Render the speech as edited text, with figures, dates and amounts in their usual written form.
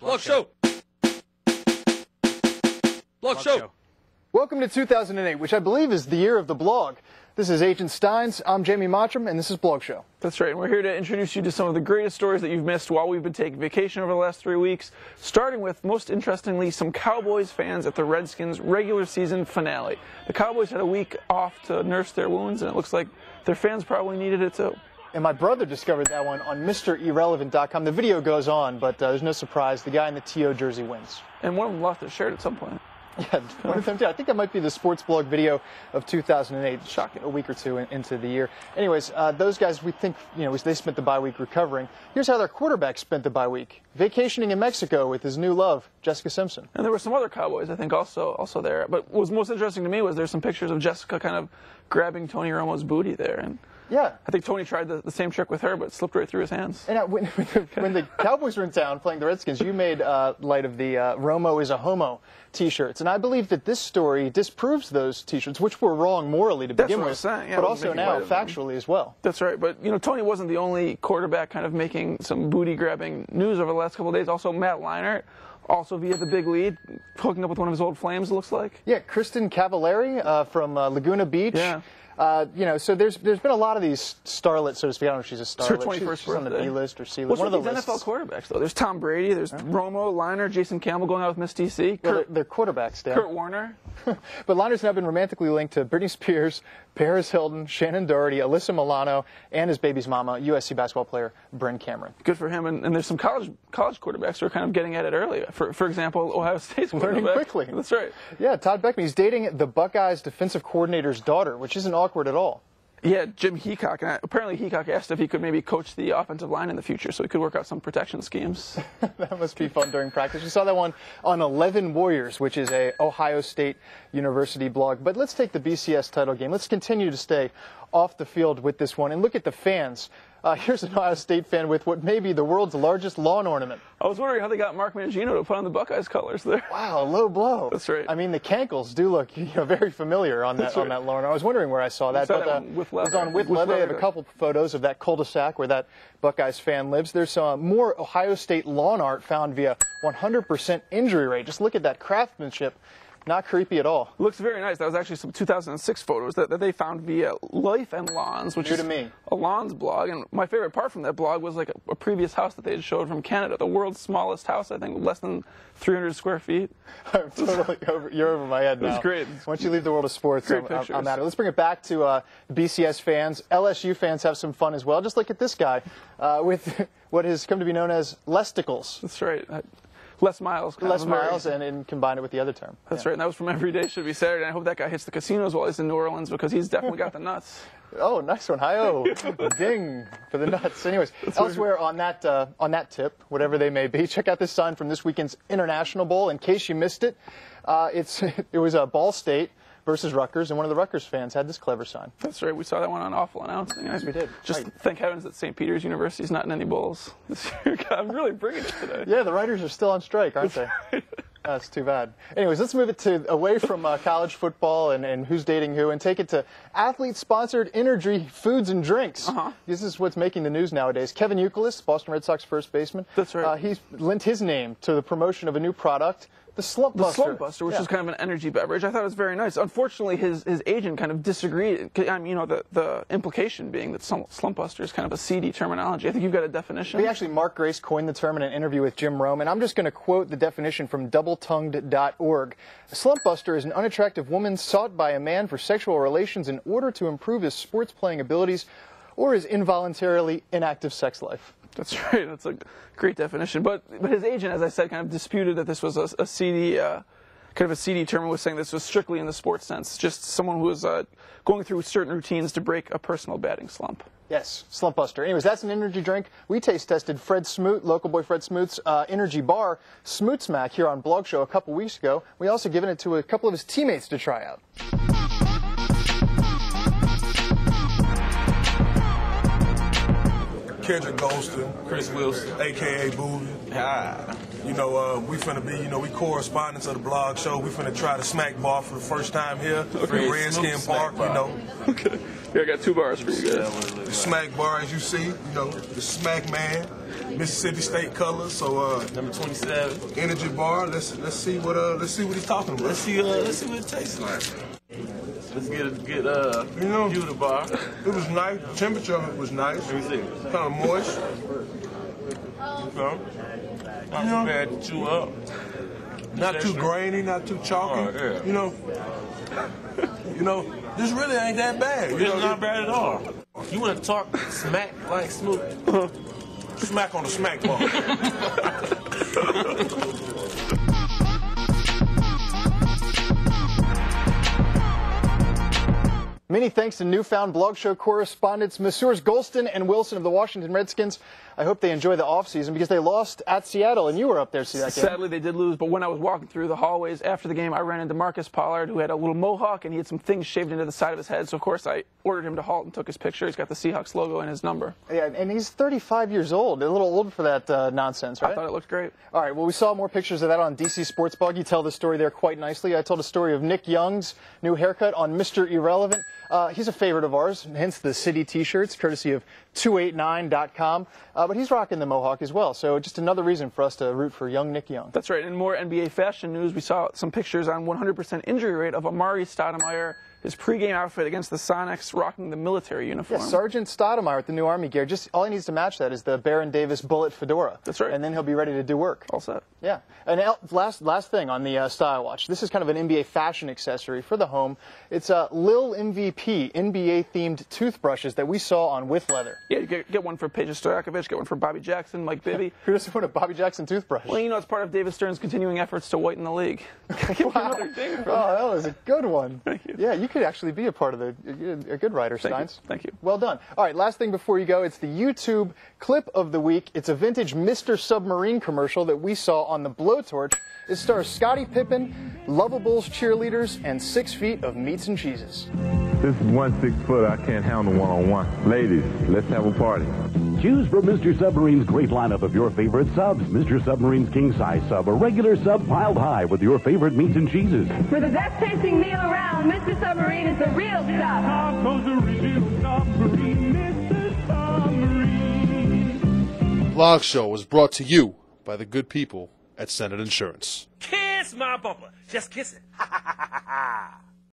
Blog Show. Blog Show. Welcome to 2008, which I believe is the year of the blog. This is Agent Steins, I'm Jamie Mottram, and this is Blog Show. That's right, and we're here to introduce you to some of the greatest stories that you've missed while we've been taking vacation over the last 3 weeks, starting with, most interestingly, some Cowboys fans at the Redskins' regular season finale. The Cowboys had a week off to nurse their wounds, and it looks like their fans probably needed it too. And my brother discovered that one on MrIrrelevant.com. The video goes on, but there's no surprise. The guy in the T.O. jersey wins. And one of them lost their shirt at some point. Yeah, one of them too. I think that might be the sports blog video of 2008. Shocking, a week or two into the year. Anyways, those guys, we think, they spent the bye week recovering. Here's how their quarterback spent the bye week: vacationing in Mexico with his new love, Jessica Simpson. And there were some other Cowboys, I think, also there. But what was most interesting to me was there's some pictures of Jessica kind of grabbing Tony Romo's booty there. And yeah, I think Tony tried the same trick with her, but slipped right through his hands. And when the Cowboys were in town playing the Redskins, you made light of the Romo is a homo T-shirts, and I believe that this story disproves those T-shirts, which were wrong morally to begin with, yeah, but also now factually as well. That's right, but Tony wasn't the only quarterback kind of making some booty-grabbing news over the last couple of days. Also, Matt Leinart, also via the big lead, hooking up with one of his old flames, it looks like. Yeah, Kristen Cavallari from Laguna Beach. Yeah. So there's been a lot of these starlets, so to speak. I don't know if she's a starlet. It's her 21st she's on the birthday. B-list or C-list. One of the NFL quarterbacks, though. There's Tom Brady, there's Romo, Leinart, Jason Campbell going out with Miss DC. Well, they're quarterbacks, Dan. Kurt Warner. But Leinert's now been romantically linked to Britney Spears, Paris Hilton, Shannon Doherty, Alyssa Milano, and his baby's mama, USC basketball player Bryn Cameron. Good for him. And there's some college quarterbacks who are kind of getting at it early. For example, Ohio State's learning quarterback. quickly. That's right. Yeah, Todd Beckman. He's dating the Buckeyes defensive coordinator's daughter, which isn't awkward at all. Yeah, Jim Heacock. And apparently Heacock asked if he could maybe coach the offensive line in the future so he could work out some protection schemes. That must be fun during practice. You saw that one on 11 Warriors, which is a Ohio State University blog. But let's take the BCS title game. Let's continue to stay off the field with this one and look at the fans. Here's an Ohio State fan with what may be the world's largest lawn ornament. I was wondering how they got Mark Mangino to put on the Buckeyes colors there. Wow, a low blow. That's right. I mean, the cankles do look very familiar on that lawn. I was wondering where I saw that. But it was on With Leather. They have a couple photos of that cul-de-sac where that Buckeyes fan lives. There's more Ohio State lawn art found via 100% injury rate. Just look at that craftsmanship. Not creepy at all. Looks very nice. That was actually some 2006 photos that they found via Life and Lawns, which is a lawns blog. And my favorite part from that blog was like a previous house that they had showed from Canada, the world's smallest house, I think, less than 300 square feet. I'm totally you're over my head now. It's great. Once you leave the world of sports, I'm at it. Let's bring it back to BCS fans. LSU fans have some fun as well. Just look at this guy with what has come to be known as lesticles. That's right. Les Miles. Les Miles, and combine it with the other term. That's right, and that was from Every Day Should Be Saturday. I hope that guy hits the casinos while he's in New Orleans because he's definitely got the nuts. Oh, nice one. Hi-oh. Ding for the nuts. Anyways, elsewhere on that tip, whatever they may be, check out this sign from this weekend's International Bowl. In case you missed it, it was Ball State versus Rutgers, and one of the Rutgers fans had this clever sign. That's right. We saw that one on Awful Announcing. Yes, we did. Just thank heavens that St. Peter's University's not in any bowls this year. God, I'm really bringing it today. Yeah, the writers are still on strike, aren't they? That's too bad. Anyways, let's move it away from college football and who's dating who and take it to athlete-sponsored energy foods and drinks. This is what's making the news nowadays. Kevin Youkilis, Boston Red Sox first baseman. That's right. He's lent his name to the promotion of a new product, the Slump Buster. The Slump Buster, which is kind of an energy beverage. I thought it was very nice. Unfortunately, his agent kind of disagreed. The implication being that Slump Buster is kind of a seedy terminology. I think you've got a definition. Actually, Mark Grace coined the term in an interview with Jim Rome, and I'm just going to quote the definition from doubletongued.org. A Slump Buster is an unattractive woman sought by a man for sexual relations in order to improve his sports playing abilities or his involuntarily inactive sex life. That's right. That's a great definition. But his agent, as I said, kind of disputed that this was a seedy, kind of a seedy term, and was saying this was strictly in the sports sense, just someone who was going through certain routines to break a personal batting slump. Yes, Slump Buster. Anyways, that's an energy drink. We taste tested Fred Smoot, local boy Fred Smoot's energy bar, Smoot Smack, here on Blog Show a couple weeks ago. We also given it to a couple of his teammates to try out. Kendrick Golston, Chris Wilson, a.k.a. Booby. We finna be, we correspondents of the blog show. We finna try to smack bar for the first time here in Redskin Park, Okay. Here, I got 2 bars for you guys. The smack bar, as you see, you know, the smack man, Mississippi State colors. So number 27, energy bar. Let's see what he's talking about. Let's see what it tastes like. Let's get you the bar. It was nice. The temperature of it was nice. Let me see. Kind of moist. Okay. Not too bad to chew up. Not too grainy, not too chalky. Oh, yeah. You know, this really ain't that bad. It's not bad at all. You want to talk smack like Snoop? Smack on the smack bar. Many thanks to newfound blog show correspondents Messrs. Golston and Wilson of the Washington Redskins. I hope they enjoy the offseason because they lost at Seattle, and you were up there to see that game. Sadly, they did lose, but when I was walking through the hallways after the game, I ran into Marcus Pollard, who had a little mohawk, and he had some things shaved into the side of his head. So, of course, I ordered him to halt and took his picture. He's got the Seahawks logo and his number. Yeah, and he's 35 years old. A little old for that nonsense, right? I thought it looked great. All right, well, we saw more pictures of that on DC Sports Blog. You tell the story there quite nicely. I told a story of Nick Young's new haircut on Mr. Irrelevant. He's a favorite of ours, hence the City T-shirts, courtesy of 289.com. But he's rocking the mohawk as well, so just another reason for us to root for young Nick Young. That's right. In more NBA fashion news, we saw some pictures on 100% injury rate of Amari Stoudemire, his pregame outfit against the Sonics, rocking the military uniform. Yeah, Sergeant Stoudemire with the new Army gear. Just all he needs to match that is the Baron Davis bullet fedora. That's right. And then he'll be ready to do work. All set. Yeah. And last thing on the Style Watch. This is kind of an NBA fashion accessory for the home. It's Lil MVP NBA-themed toothbrushes that we saw on With Leather. Yeah, you get one for Peja Stojakovic, get one for Bobby Jackson, Mike Bibby. Who doesn't want a Bobby Jackson toothbrush? Well, you know, it's part of David Stern's continuing efforts to whiten the league. Give me another ding for that was a good one. Thank you. Yeah, you could actually be a part of a good writer, Steins. Thank you. Well done. All right, last thing before you go, it's the YouTube clip of the week. It's a vintage Mr. Submarine commercial that we saw on the Blowtorch. It stars Scottie Pippen, Lovables cheerleaders, and 6 feet of meats and cheeses. This is 1 6-footer. I can't handle one-on-one. Ladies, let's have a party. Choose from Mr. Submarine's great lineup of your favorite subs. Mr. Submarine's king-size sub, a regular sub piled high with your favorite meats and cheeses. For the best tasting meal around, Mr. Submarine is the real stuff. Vlog Show was brought to you by the good people at Senate Insurance. Kiss my bumper. Just kiss it.